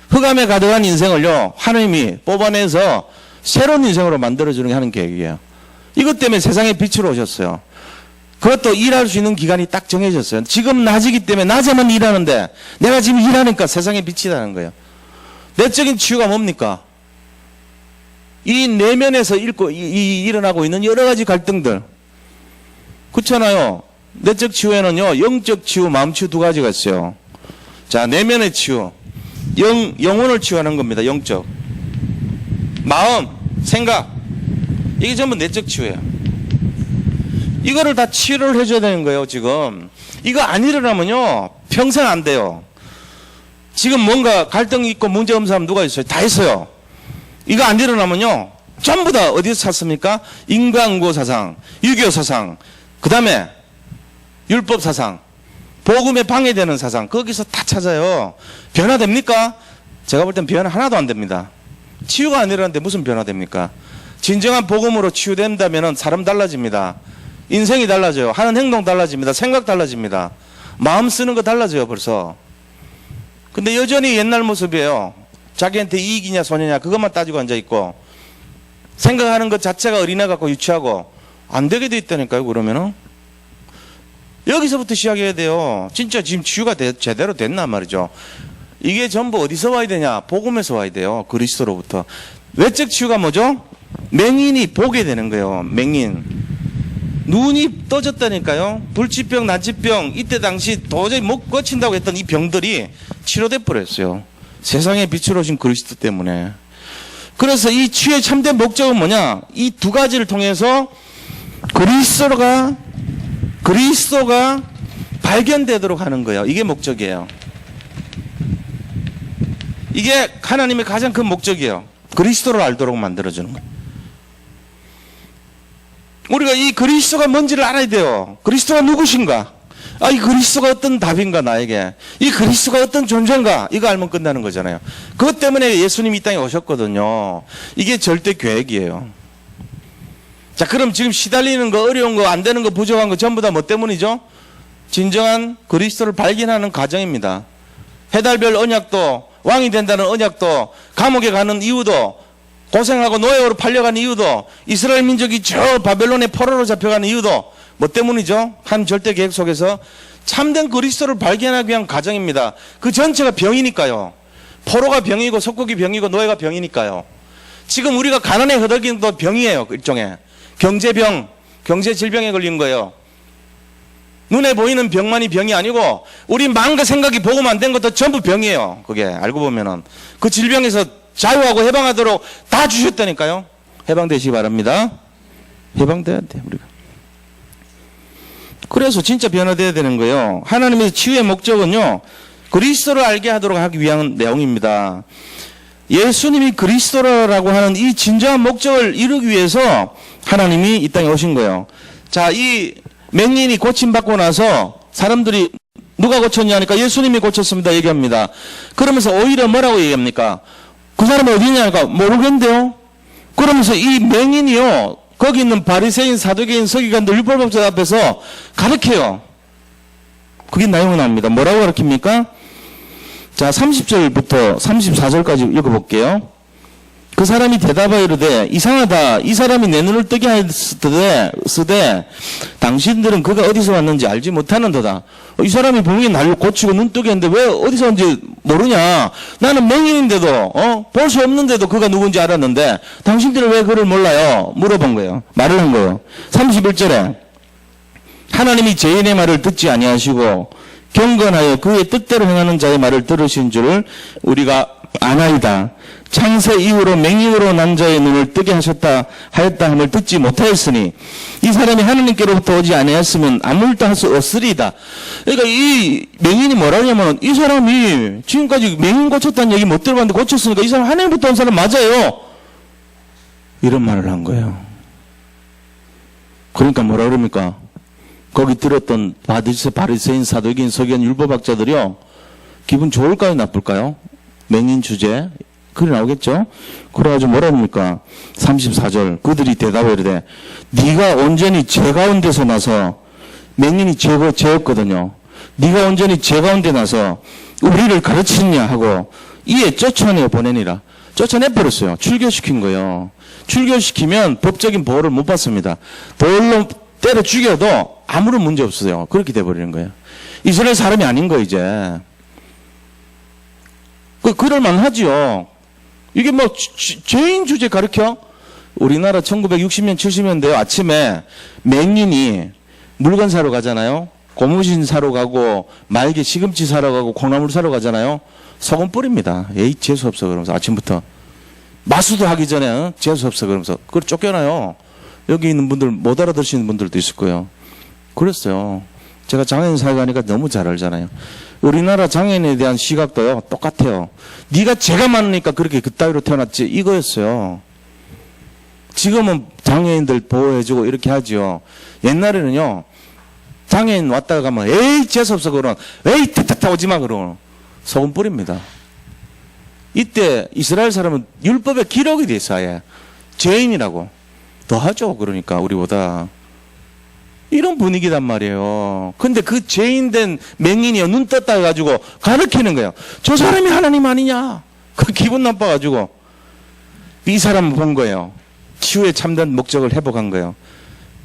흑암에 가득한 인생을요, 하나님이 뽑아내서 새로운 인생으로 만들어주는 게 하는 계획이에요. 이것 때문에 세상에 빛으로 오셨어요. 그것도 일할 수 있는 기간이 딱 정해졌어요. 지금 낮이기 때문에 낮에만 일하는데 내가 지금 일하니까 세상에 빛이라는 거예요. 내적인 치유가 뭡니까? 이 내면에서 일어나고 있는 여러 가지 갈등들. 그렇잖아요. 내적 치유에는요, 영적 치유, 마음 치유 두 가지가 있어요. 자, 내면의 치유. 영혼을 치유하는 겁니다. 영적. 마음, 생각. 이게 전부 내적 치유예요. 이거를 다 치료를 해줘야 되는 거예요, 지금. 이거 안 일어나면요, 평생 안 돼요. 지금 뭔가 갈등이 있고 문제 없는 사람 누가 있어요? 다 있어요. 이거 안 일어나면요, 전부 다 어디서 찾습니까? 인간고 사상, 유교 사상, 그 다음에 율법 사상, 복음에 방해되는 사상, 거기서 다 찾아요. 변화됩니까? 제가 볼 땐 변화 하나도 안 됩니다. 치유가 안 일어나는데 무슨 변화됩니까? 진정한 복음으로 치유된다면 사람 달라집니다. 인생이 달라져요. 하는 행동 달라집니다. 생각 달라집니다. 마음 쓰는 거 달라져요, 벌써. 근데 여전히 옛날 모습이에요. 자기한테 이익이냐 손해냐 그것만 따지고 앉아있고, 생각하는 것 자체가 어린애 같고 유치하고 안 되게 돼 있다니까요. 그러면은 여기서부터 시작해야 돼요. 진짜 지금 치유가 제대로 됐나 말이죠. 이게 전부 어디서 와야 되냐? 복음에서 와야 돼요. 그리스도로부터. 외적 치유가 뭐죠? 맹인이 보게 되는 거예요. 맹인. 눈이 떠졌다니까요. 불치병, 난치병, 이때 당시 도저히 못 고친다고 했던 이 병들이 치료돼 버렸어요. 세상에 빛으로 오신 그리스도 때문에. 그래서 이 치유의 참된 목적은 뭐냐? 이 두 가지를 통해서 그리스도가 발견되도록 하는 거예요. 이게 목적이에요. 이게 하나님의 가장 큰 목적이에요. 그리스도를 알도록 만들어주는 거예요. 우리가 이 그리스도가 뭔지를 알아야 돼요. 그리스도가 누구신가? 이 그리스도가 어떤 답인가 나에게. 이 그리스도가 어떤 존재인가? 이거 알면 끝나는 거잖아요. 그것 때문에 예수님이 이 땅에 오셨거든요. 이게 절대 계획이에요. 자, 그럼 지금 시달리는 거, 어려운 거, 안 되는 거, 부족한 거 전부 다 뭐 때문이죠? 진정한 그리스도를 발견하는 과정입니다. 해달별 언약도, 왕이 된다는 언약도, 감옥에 가는 이유도, 고생하고 노예로 팔려가는 이유도, 이스라엘 민족이 저 바벨론의 포로로 잡혀가는 이유도 뭐 때문이죠? 한 절대 계획 속에서 참된 그리스도를 발견하기 위한 과정입니다. 그 전체가 병이니까요. 포로가 병이고 속국이 병이고 노예가 병이니까요. 지금 우리가 가난에 허덕이는 것도 병이에요. 일종의 경제병, 경제질병에 걸린 거예요. 눈에 보이는 병만이 병이 아니고 우리 마음과 생각이 복음 안 된 것도 전부 병이에요. 그게 알고 보면은 그 질병에서 자유하고 해방하도록 다 주셨다니까요. 해방되시기 바랍니다. 해방돼야 돼, 우리가. 그래서 진짜 변화돼야 되는 거예요. 하나님의 치유의 목적은요, 그리스도를 알게 하도록 하기 위한 내용입니다. 예수님이 그리스도라고 하는 이 진정한 목적을 이루기 위해서 하나님이 이 땅에 오신 거예요. 자, 이 맹인이 고침받고 나서 사람들이 누가 고쳤냐 하니까 예수님이 고쳤습니다 얘기합니다. 그러면서 오히려 뭐라고 얘기합니까? 그 사람이 어디냐 하니까 모르겠는데요. 그러면서 이 맹인이요, 거기 있는 바리새인, 사두개인, 서기관들, 율법학자 앞에서 가르쳐요. 그게 내용이 나옵니다. 뭐라고 가르칩니까? 자, 30절부터 34절까지 읽어볼게요. 그 사람이 대답하여 이르되 이상하다. 이 사람이 내 눈을 뜨게 하였으되 당신들은 그가 어디서 왔는지 알지 못하는도다. 이 사람이 분명히 날 고치고 눈 뜨게 했는데 왜 어디서 왔는지 모르냐. 나는 맹인인데도 볼 수 없는데도 그가 누군지 알았는데 당신들은 왜 그를 몰라요? 물어본 거예요. 말을 한 거예요. 31절에 하나님이 죄인의 말을 듣지 아니하시고 경건하여 그의 뜻대로 행하는 자의 말을 들으신 줄을 우리가 아나이다. 창세 이후로 맹인으로 난 자의 눈을 뜨게 하였다 함을 듣지 못하였으니 이 사람이 하나님께로부터 오지 아니하였으면 아무 일도 할 수 없으리이다. 그러니까 이 맹인이 뭐라고 하냐면 이 사람이 지금까지 맹인 고쳤다는 얘기 못 들어봤는데 고쳤으니까 이 사람 하나님부터 온 사람 맞아요. 이런 말을 한 거예요. 그러니까 뭐라 그럽니까? 거기 들었던 바리새인, 사두개인, 서기관, 율법학자들이요, 기분 좋을까요, 나쁠까요? 맹인 주제 글이 나오겠죠. 그래가지고 뭐라 합니까? 34절 그들이 대답해 이르되 네가 온전히 죄 가운데서 나서, 맹인이 죄였거든요. 네가 온전히 죄 가운데 나서 우리를 가르치느냐 하고 이에 쫓아내 보내니라. 쫓아내버렸어요. 출교시킨 거예요. 출교시키면 법적인 보호를 못 받습니다. 돌로 때려 죽여도 아무런 문제 없어요. 그렇게 돼버리는 거예요. 이스라엘 사람이 아닌 거 이제. 그럴만 하지요. 이게 뭐 죄인 주제 가르쳐? 우리나라 1960년 70년대 아침에 맹인이 물건 사러 가잖아요. 고무신 사러 가고 말개 시금치 사러 가고 콩나물 사러 가잖아요. 소금 뿌립니다. 에이 재수 없어 그러면서 아침부터 마수도 하기 전에 재수 없어 그러면서 그걸 쫓겨나요. 여기 있는 분들 못 알아들으시는 분들도 있을 거예요. 그랬어요. 제가 장애인 사회가니까 너무 잘 알잖아요. 우리나라 장애인에 대한 시각도요 똑같아요. 네가 죄가 많으니까 그렇게 그따위로 태어났지 이거였어요. 지금은 장애인들 보호해주고 이렇게 하지요. 옛날에는요 장애인 왔다가 가면 에이 재수없어 그러면 에이 타타타 오지마 그러면 소금 뿌립니다. 이때 이스라엘 사람은 율법에 기록이 돼 있어요. 죄인이라고 더 하죠. 그러니까 우리보다 이런 분위기단 말이에요. 근데 그 죄인된 맹인이요 눈 떴다 해가지고 가르치는 거예요. 저 사람이 하나님 아니냐. 그 기분 나빠가지고 이 사람을 본 거예요. 치유의 참된 목적을 회복한 거예요.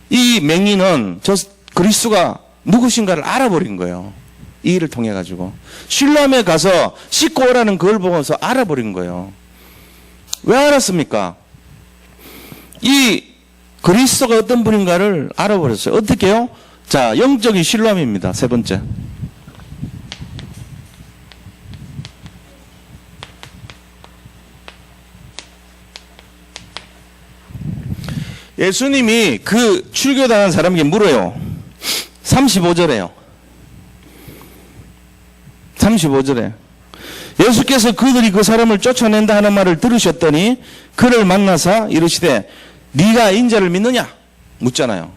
이 맹인은 저 그리스도가 누구신가를 알아버린 거예요. 이 일을 통해 가지고 실로암에 가서 씻고 오라는 그걸 보면서 알아버린 거예요. 왜 알았습니까? 이 그리스도가 어떤 분인가를 알아버렸어요. 어떻게 해요? 자, 영적인 실로암입니다. 세 번째. 예수님이 그 출교당한 사람에게 물어요. 35절에요. 35절에 예수께서 그들이 그 사람을 쫓아낸다 하는 말을 들으셨더니 그를 만나사 이르시되 네가 인자를 믿느냐? 묻잖아요.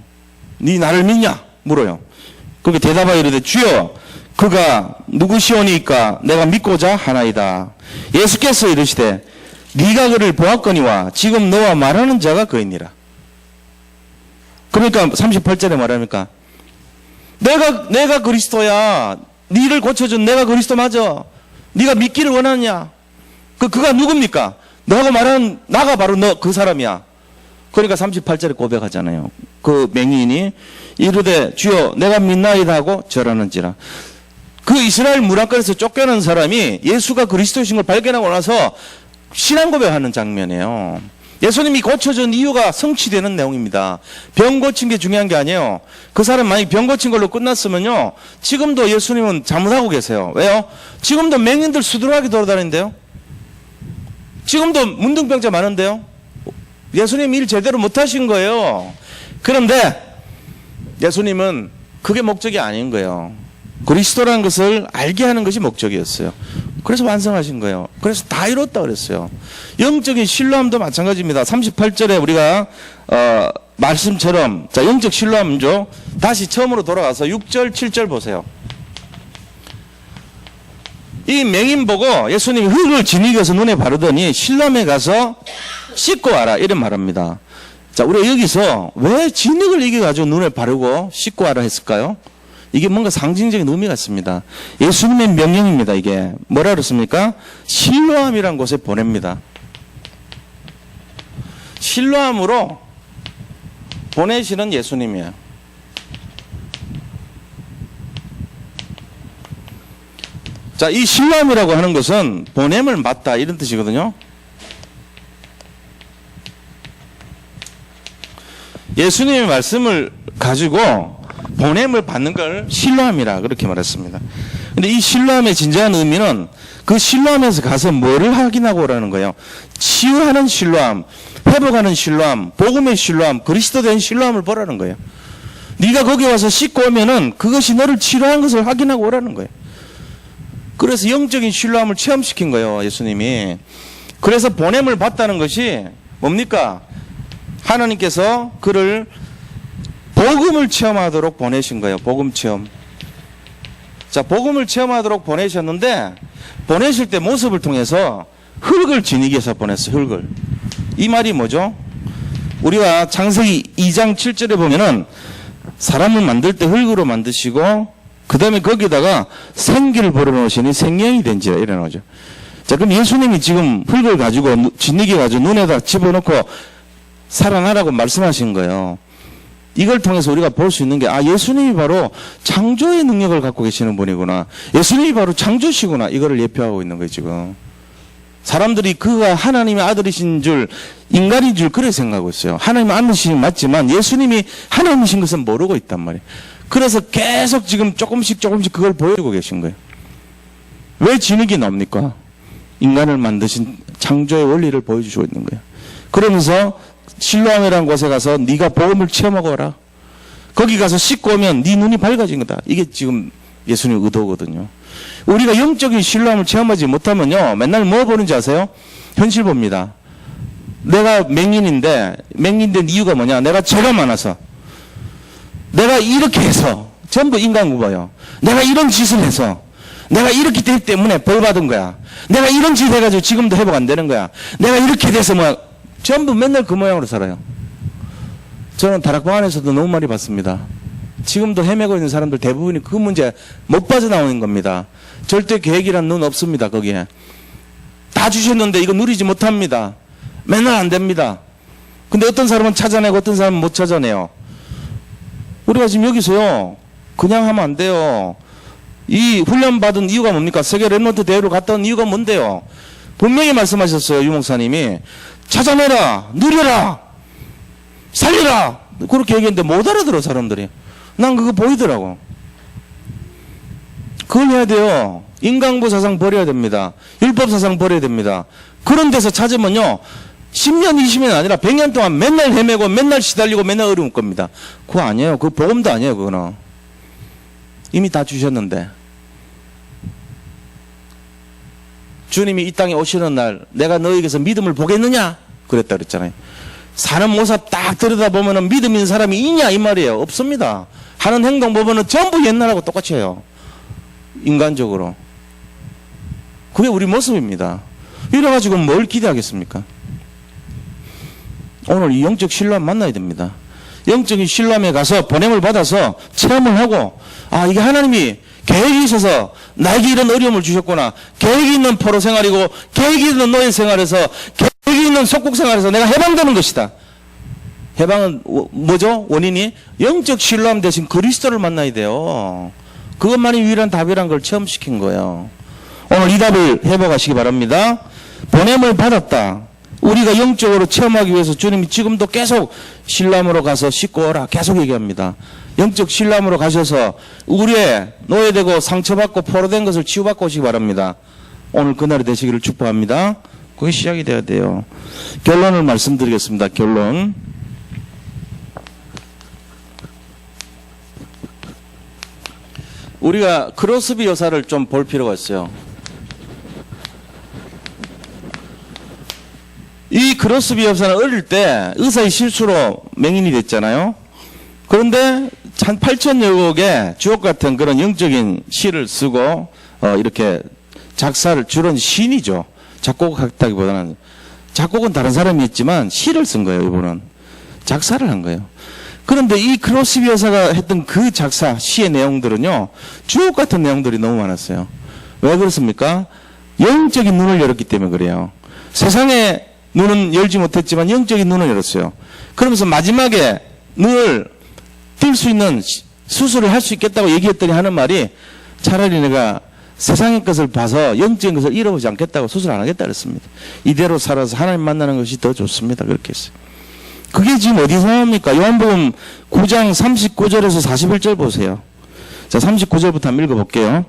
네 나를 믿냐? 물어요. 거기 대답하여 이르되 주여 그가 누구시오니까 내가 믿고자 하나이다. 예수께서 이르시되 네가 그를 보았거니와 지금 너와 말하는 자가 그이니라. 그러니까 38절에 말합니까? 내가 그리스도야. 네를 고쳐준 내가 그리스도 맞아. 네가 믿기를 원하느냐? 그가 누굽니까? 너하고 말하는 나가 바로 너 그 사람이야. 그러니까 38절에 고백하잖아요. 그 맹인이 이르되 주여 내가 믿나이다 하고 절하는지라. 그 이스라엘 문화권에서 쫓겨난 사람이 예수가 그리스도이신 걸 발견하고 나서 신앙 고백하는 장면이에요. 예수님이 고쳐준 이유가 성취되는 내용입니다. 병 고친 게 중요한 게 아니에요. 그 사람 만약에 병 고친 걸로 끝났으면요 지금도 예수님은 잘못하고 계세요. 왜요? 지금도 맹인들 수두룩하게 돌아다니는데요. 지금도 문둥병자 많은데요. 예수님 일 제대로 못하신 거예요. 그런데 예수님은 그게 목적이 아닌 거예요. 그리스도라는 것을 알게 하는 것이 목적이었어요. 그래서 완성하신 거예요. 그래서 다 이뤘다 그랬어요. 영적인 신뢰함도 마찬가지입니다. 38절에 우리가 말씀처럼 자 영적 신뢰함죠. 다시 처음으로 돌아가서 6절 7절 보세요. 이 맹인 보고 예수님이 흙을 지니겨서 눈에 바르더니 실로암에 가서 씻고 와라 이런 말합니다. 자, 우리가 여기서 왜 진흙을 이겨가지고 눈에 바르고 씻고 와라 했을까요? 이게 뭔가 상징적인 의미가 있습니다. 예수님의 명령입니다. 이게 뭐라 그랬습니까? 실로암이란 곳에 보냅니다. 실로암으로 보내시는 예수님이에요. 자, 이 실로암이라고 하는 것은 보냄을 맡다 이런 뜻이거든요. 예수님의 말씀을 가지고 보냄을 받는 걸 실로암이라 그렇게 말했습니다. 근데 이 실로암의 진정한 의미는 그 실로암에서 가서 뭐를 확인하고 오라는 거예요. 치유하는 실로암, 회복하는 실로암, 복음의 실로암, 그리스도 된 실로암을 보라는 거예요. 네가 거기 와서 씻고 오면은 그것이 너를 치료한 것을 확인하고 오라는 거예요. 그래서 영적인 실로암을 체험시킨 거예요, 예수님이. 그래서 보냄을 받다는 것이 뭡니까? 하나님께서 그를 복음을 체험하도록 보내신 거예요. 복음 체험. 자, 복음을 체험하도록 보내셨는데 보내실 때 모습을 통해서 흙을 지니기 위해서 보냈어요. 흙을. 이 말이 뭐죠? 우리가 창세기 2장 7절에 보면은 사람을 만들 때 흙으로 만드시고 그 다음에 거기다가 생기를 불어넣으시니 생명이 된지라 이래 나오죠. 자, 그럼 예수님이 지금 흙을 가지고 지니기 가지고 눈에다 집어넣고 살아나라고 말씀하신 거예요. 이걸 통해서 우리가 볼 수 있는 게, 아, 예수님이 바로 창조의 능력을 갖고 계시는 분이구나. 예수님이 바로 창조시구나. 이거를 예표하고 있는 거예요, 지금. 사람들이 그가 하나님의 아들이신 줄, 인간인 줄 그렇게 생각하고 있어요. 하나님의 아들이신 맞지만 예수님이 하나님이신 것은 모르고 있단 말이에요. 그래서 계속 지금 조금씩 그걸 보여주고 계신 거예요. 왜 진흙이 나옵니까? 인간을 만드신 창조의 원리를 보여주시고 있는 거예요. 그러면서 실로암이라는 곳에 가서 네가 복음을 체험하고 오라. 거기 가서 씻고 오면 네 눈이 밝아진 거다. 이게 지금 예수님의 의도거든요. 우리가 영적인 실로암을 체험하지 못하면요, 맨날 뭐 보는지 아세요? 현실 봅니다. 내가 맹인인데, 맹인된 이유가 뭐냐? 내가 죄가 많아서. 내가 이렇게 해서 전부 인간구봐요. 내가 이런 짓을 해서 내가 이렇게 되기 때문에 벌 받은 거야. 내가 이런 짓 해가지고 지금도 회복 안 되는 거야. 내가 이렇게 돼서 뭐 전부 맨날 그 모양으로 살아요. 저는 다락방 안에서도 너무 많이 봤습니다. 지금도 헤매고 있는 사람들 대부분이 그 문제 못 빠져나오는 겁니다. 절대 계획이란 눈 없습니다. 거기에 다 주셨는데 이거 누리지 못합니다. 맨날 안 됩니다. 근데 어떤 사람은 찾아내고 어떤 사람은 못 찾아내요. 우리가 지금 여기서요, 그냥 하면 안 돼요. 이 훈련받은 이유가 뭡니까? 세계 랩런트 대회로 갔다 온 이유가 뭔데요? 분명히 말씀하셨어요, 유 목사님이. 찾아내라, 누려라, 살리라. 그렇게 얘기했는데 못 알아들어, 사람들이. 난 그거 보이더라고. 그걸 해야 돼요. 인간부 사상 버려야 됩니다. 율법 사상 버려야 됩니다. 그런 데서 찾으면요, 10년, 20년 아니라 100년 동안 맨날 헤매고 맨날 시달리고 맨날 어려울 겁니다. 그거 아니에요. 그거 복음도 아니에요. 그거는. 이미 다 주셨는데. 주님이 이 땅에 오시는 날 내가 너에게서 믿음을 보겠느냐? 그랬다 그랬잖아요. 사는 모습 딱 들여다보면 믿음 있는 사람이 있냐? 이 말이에요. 없습니다. 하는 행동 보면 전부 옛날하고 똑같이 해요. 인간적으로. 그게 우리 모습입니다. 이래가지고 뭘 기대하겠습니까? 오늘 이 영적 신뢰함 만나야 됩니다. 영적인 신뢰함에 가서 보냄을 받아서 체험을 하고, 아, 이게 하나님이 계획이 있어서 나에게 이런 어려움을 주셨구나. 계획이 있는 포로 생활이고 계획이 있는 노예 생활에서 계획이 있는 속국 생활에서 내가 해방되는 것이다. 해방은 뭐죠? 원인이 영적 신뢰함 대신 그리스도를 만나야 돼요. 그것만이 유일한 답이란 걸 체험시킨 거예요. 오늘 이 답을 회복하시기 바랍니다. 보냄을 받았다. 우리가 영적으로 체험하기 위해서 주님이 지금도 계속 신람으로 가서 씻고 오라 계속 얘기합니다. 영적 신람으로 가셔서 우리의 노예되고 상처받고 포로된 것을 치유받고 오시기 바랍니다. 오늘 그날이 되시기를 축복합니다. 그게 시작이 돼야 돼요. 결론을 말씀드리겠습니다. 결론. 우리가 크로스비 여사를 좀 볼 필요가 있어요. 이 크로스비 여사는 어릴 때 의사의 실수로 맹인이 됐잖아요. 그런데 한 8,000여 곡의 주옥 같은 그런 영적인 시를 쓰고 이렇게 작사를, 주로 시인이죠. 작곡했다기보다는. 작곡은 다른 사람이 했지만 시를 쓴 거예요, 이분은. 작사를 한 거예요. 그런데 이 크로스비 여사가 했던 그 작사, 시의 내용들은요, 주옥 같은 내용들이 너무 많았어요. 왜 그렇습니까? 영적인 눈을 열었기 때문에 그래요. 세상의 눈은 열지 못했지만 영적인 눈을 열었어요. 그러면서 마지막에 눈을 뜰 수 있는 수술을 할 수 있겠다고 얘기했더니 하는 말이 차라리 내가 세상의 것을 봐서 영적인 것을 잃어보지 않겠다고 수술 안 하겠다 그랬습니다. 이대로 살아서 하나님 만나는 것이 더 좋습니다. 그렇게 했어요. 그게 지금 어디서 나옵니까? 요한복음 9장 39절에서 41절 보세요. 자, 39절부터 한번 읽어볼게요.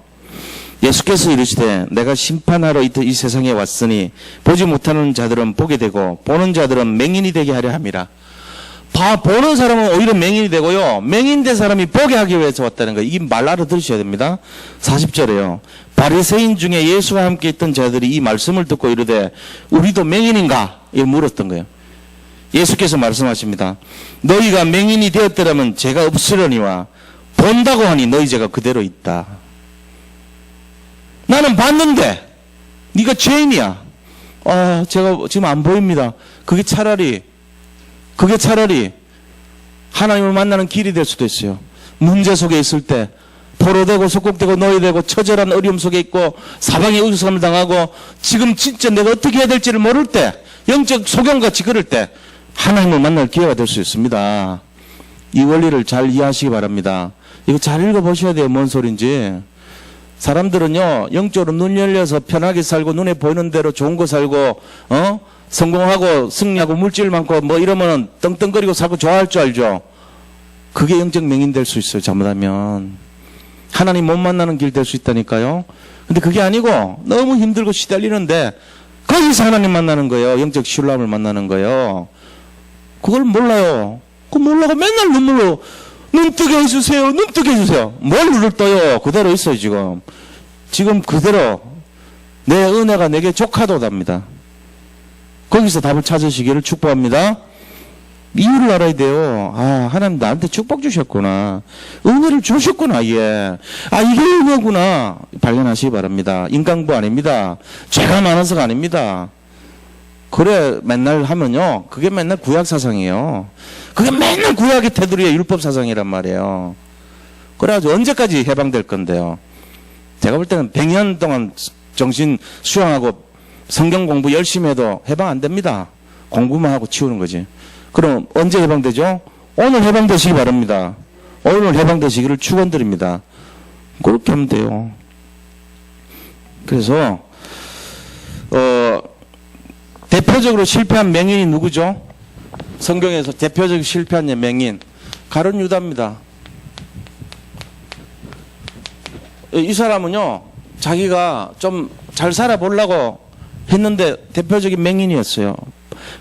예수께서 이르시되 내가 심판하러 이 세상에 왔으니 보지 못하는 자들은 보게 되고 보는 자들은 맹인이 되게 하려 함이라. 보는 사람은 오히려 맹인이 되고요. 맹인된 사람이 보게 하기 위해서 왔다는 거예요. 이 말 알아들으셔야 됩니다. 40절에요. 바리새인 중에 예수와 함께 있던 자들이 이 말씀을 듣고 이르되 우리도 맹인인가? 이걸 물었던 거예요. 예수께서 말씀하십니다. 너희가 맹인이 되었더라면 죄가 없으려니와 본다고 하니 너희 죄가 그대로 있다. 나는 봤는데 네가 죄인이야. 제가 지금 안 보입니다. 그게 차라리 하나님을 만나는 길이 될 수도 있어요. 문제 속에 있을 때 포로되고 속국되고 노예되고 처절한 어려움 속에 있고 사방에 의구심을 당하고 지금 진짜 내가 어떻게 해야 될지를 모를 때 영적 소경같이 그럴 때 하나님을 만날 기회가 될 수 있습니다. 이 원리를 잘 이해하시기 바랍니다. 이거 잘 읽어보셔야 돼요. 뭔 소린지. 사람들은요, 영적으로 눈 열려서 편하게 살고 눈에 보이는 대로 좋은 거 살고 성공하고 승리하고 물질 많고 뭐 이러면 떵떵거리고 살고 좋아할 줄 알죠. 그게 영적 맹인 될 수 있어요. 잘못하면. 하나님 못 만나는 길 될 수 있다니까요. 근데 그게 아니고 너무 힘들고 시달리는데 거기서 하나님 만나는 거예요. 영적 신뢰함을 만나는 거예요. 그걸 몰라요. 그거 몰라고 맨날 눈물로 눈 뜨게 해주세요. 눈 뜨게 해주세요. 뭘 눈을 떠요. 그대로 있어요. 지금 그대로 내 은혜가 내게 조카도답니다. 거기서 답을 찾으시기를 축복합니다. 이유를 알아야 돼요. 하나님 나한테 축복 주셨구나. 은혜를 주셨구나, 이게. 이게 은혜구나. 발견하시기 바랍니다. 인강부 아닙니다. 죄가 많아서가 아닙니다. 그래, 맨날 하면요. 그게 맨날 구약사상이에요. 그게 맨날 구약의 테두리의 율법사상이란 말이에요. 그래가지고 언제까지 해방될 건데요. 제가 볼 때는 100년 동안 정신 수양하고 성경 공부 열심히 해도 해방 안 됩니다. 공부만 하고 치우는 거지. 그럼 언제 해방되죠? 오늘 해방되시기 바랍니다. 오늘 해방되시기를 축원드립니다. 그렇게 하면 돼요. 그래서 대표적으로 실패한 맹인이 누구죠? 성경에서 대표적으로 실패한 맹인 가룟 유다입니다. 이 사람은요, 자기가 좀 잘 살아보려고 했는데 대표적인 맹인이었어요.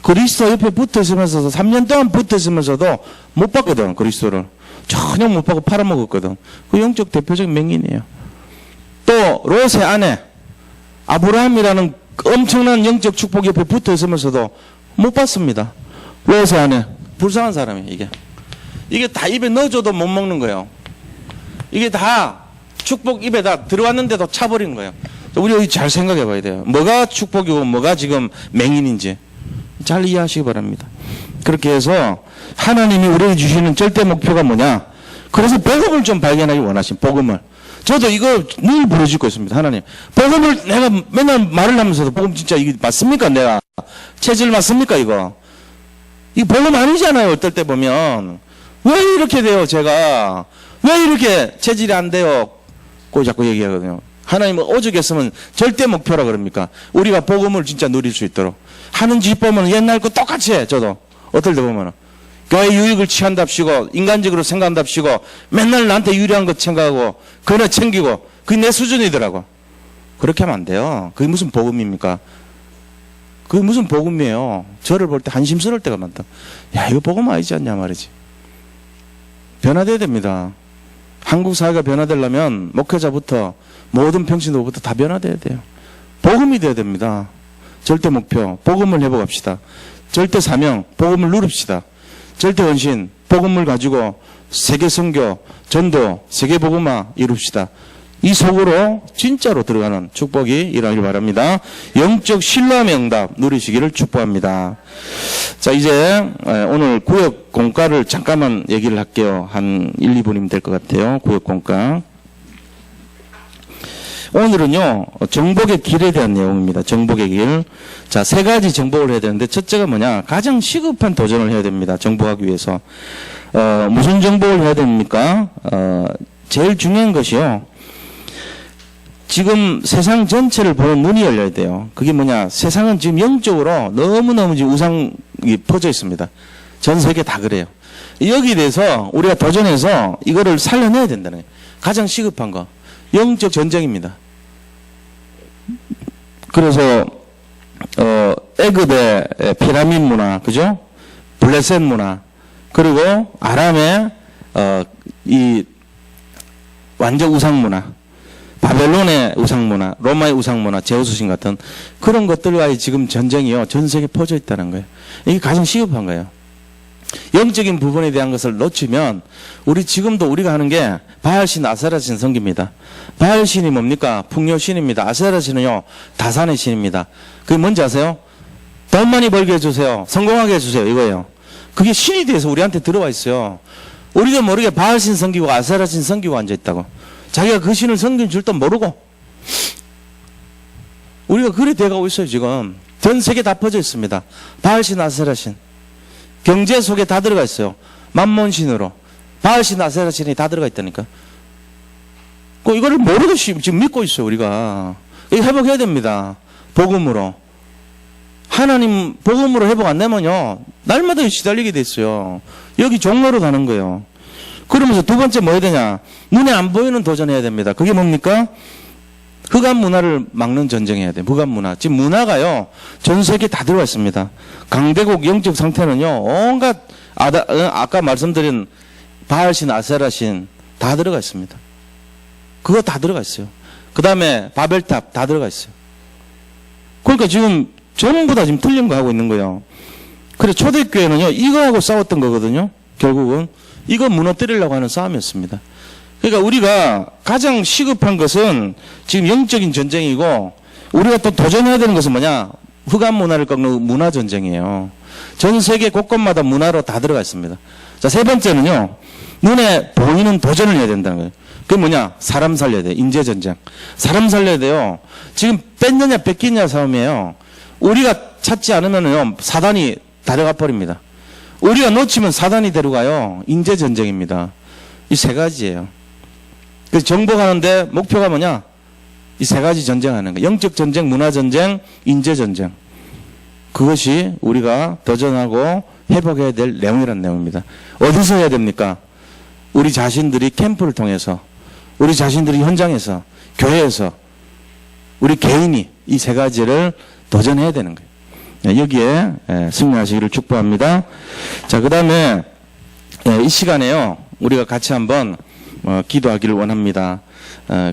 그리스도 옆에 붙어 있으면서도 3년 동안 붙어 있으면서도 못 봤거든. 그리스도를 전혀 못 보고 팔아먹었거든. 그 영적 대표적인 맹인이에요. 또 롯의 아내 아브라함이라는 엄청난 영적 축복 옆에 붙어 있으면서도 못 봤습니다. 롯의 아내 불쌍한 사람이에요. 이게 다 입에 넣어줘도 못 먹는 거예요. 이게 다 축복 입에 다 들어왔는데도 차버린 거예요. 우리 잘 생각해 봐야 돼요. 뭐가 축복이고 뭐가 지금 맹인인지 잘 이해하시기 바랍니다. 그렇게 해서 하나님이 우리에게 주시는 절대 목표가 뭐냐? 그래서 복음을 좀 발견하기 원하신 복음을. 저도 이거 늘 부르짖고 있습니다. 하나님, 복음을 내가 맨날 말을 하면서도 복음 진짜 이게 맞습니까? 내가 체질 맞습니까? 이거 복음 아니잖아요. 어떨 때 보면 왜 이렇게 돼요? 제가 왜 이렇게 체질이 안 돼요? 꼭 자꾸 얘기하거든요. 하나님은 오죽했으면 절대 목표라 그럽니까? 우리가 복음을 진짜 누릴 수 있도록 하는 짓 보면 옛날 거 똑같이 해. 저도 어떨 때 보면 교회 유익을 취한답시고 인간적으로 생각한답시고 맨날 나한테 유리한 것 생각하고 그네 챙기고 그게 내 수준이더라고. 그렇게 하면 안 돼요. 그게 무슨 복음입니까? 그게 무슨 복음이에요? 저를 볼 때 한심스러울 때가 많다. 야, 이거 복음 아니지 않냐 말이지. 변화돼야 됩니다. 한국 사회가 변화되려면 목회자부터 모든 평신도부터 다 변화돼야 돼요. 복음이 돼야 됩니다. 절대 목표, 복음을 회복합시다. 절대 사명, 복음을 누립시다. 절대 헌신, 복음을 가지고 세계 선교, 전도, 세계 복음화 이룹시다. 이 속으로 진짜로 들어가는 축복이 일어나길 바랍니다. 영적 신뢰함의 응답 누리시기를 축복합니다. 자, 이제 오늘 구역 공과를 잠깐만 얘기를 할게요. 한 1, 2분이면 될 것 같아요. 구역 공과. 오늘은요, 정복의 길에 대한 내용입니다. 정복의 길. 자, 세 가지 정복을 해야 되는데, 첫째가 뭐냐? 가장 시급한 도전을 해야 됩니다. 정복하기 위해서. 무슨 정복을 해야 됩니까? 제일 중요한 것이요. 지금 세상 전체를 보는 눈이 열려야 돼요. 그게 뭐냐? 세상은 지금 영적으로 너무너무 지금 우상이 퍼져 있습니다. 전 세계 다 그래요. 여기에 대해서 우리가 도전해서 이거를 살려내야 된다는 거예요. 가장 시급한 거. 영적 전쟁입니다. 그래서 애굽의 피라민 문화, 그죠? 블레셋 문화, 그리고 아람의 이 완전 우상 문화, 바벨론의 우상 문화, 로마의 우상 문화, 제우스신 같은 그런 것들과의 지금 전쟁이요 전 세계에 퍼져 있다는 거예요. 이게 가장 시급한 거예요. 영적인 부분에 대한 것을 놓치면 우리 지금도 우리가 하는 게 바알신, 아세라신 섬깁니다. 바알신이 뭡니까? 풍요신입니다. 아세라신은요 다산의 신입니다. 그게 뭔지 아세요? 돈 많이 벌게 해주세요. 성공하게 해주세요. 이거예요. 그게 신이 돼서 우리한테 들어와 있어요. 우리도 모르게 바알신 섬기고 아세라신 섬기고 앉아있다고. 자기가 그 신을 섬긴 줄도 모르고 우리가 그래 돼가고 있어요. 지금 전 세계 다 퍼져 있습니다. 바알신, 아세라신 경제 속에 다 들어가 있어요. 만몬신으로 바알신, 아세라신이 다 들어가 있다니까. 이거를 모르고 지금 믿고 있어요. 우리가 이거 회복해야 됩니다. 복음으로. 하나님 복음으로 회복 안 되면요 날마다 시달리게 됐어요. 여기 종로로 가는 거예요. 그러면서 두 번째 뭐 해야 되냐? 눈에 안 보이는 도전해야 됩니다. 그게 뭡니까? 흑암 문화를 막는 전쟁해야 돼요. 흑암 문화. 지금 문화가요 전 세계에 다 들어와 있습니다. 강대국 영적 상태는요 온갖 아까 말씀드린 바알신, 아세라신 다 들어가 있습니다. 그거 다 들어가 있어요. 그 다음에 바벨탑 다 들어가 있어요. 그러니까 지금 전부 다 지금 틀린 거 하고 있는 거예요. 그래 초대교회는요 이거하고 싸웠던 거거든요. 결국은 이거 무너뜨리려고 하는 싸움이었습니다. 그러니까 우리가 가장 시급한 것은 지금 영적인 전쟁이고 우리가 또 도전해야 되는 것은 뭐냐? 흑암 문화를 꺾는 문화 전쟁이에요. 전 세계 곳곳마다 문화로 다 들어가 있습니다. 자, 세 번째는요. 눈에 보이는 도전을 해야 된다는 거예요. 그게 뭐냐? 사람 살려야 돼요. 인재 전쟁. 사람 살려야 돼요. 지금 뺏느냐 뺏기냐 싸움이에요. 우리가 찾지 않으면요 사단이 데려가 버립니다. 우리가 놓치면 사단이 데려가요. 인재 전쟁입니다. 이 세 가지예요. 그래서 정복하는데 목표가 뭐냐? 이 세 가지 전쟁하는 거예요. 영적 전쟁, 문화 전쟁, 인재 전쟁. 그것이 우리가 도전하고 회복해야 될 내용이라는 내용입니다. 어디서 해야 됩니까? 우리 자신들이 캠프를 통해서, 우리 자신들이 현장에서, 교회에서, 우리 개인이 이 세 가지를 도전해야 되는 거예요. 여기에 승리하시기를 축복합니다. 자, 그 다음에 이 시간에요 우리가 같이 한번 기도하기를 원합니다.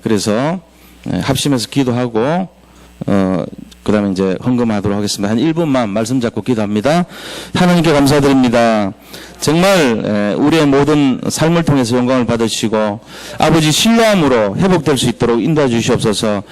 그래서 합심해서 기도하고 그 다음에 이제 헌금하도록 하겠습니다. 한 1분만 말씀 잡고 기도합니다. 하나님께 감사드립니다. 정말 우리의 모든 삶을 통해서 영광을 받으시고 아버지 신뢰함으로 회복될 수 있도록 인도해 주시옵소서.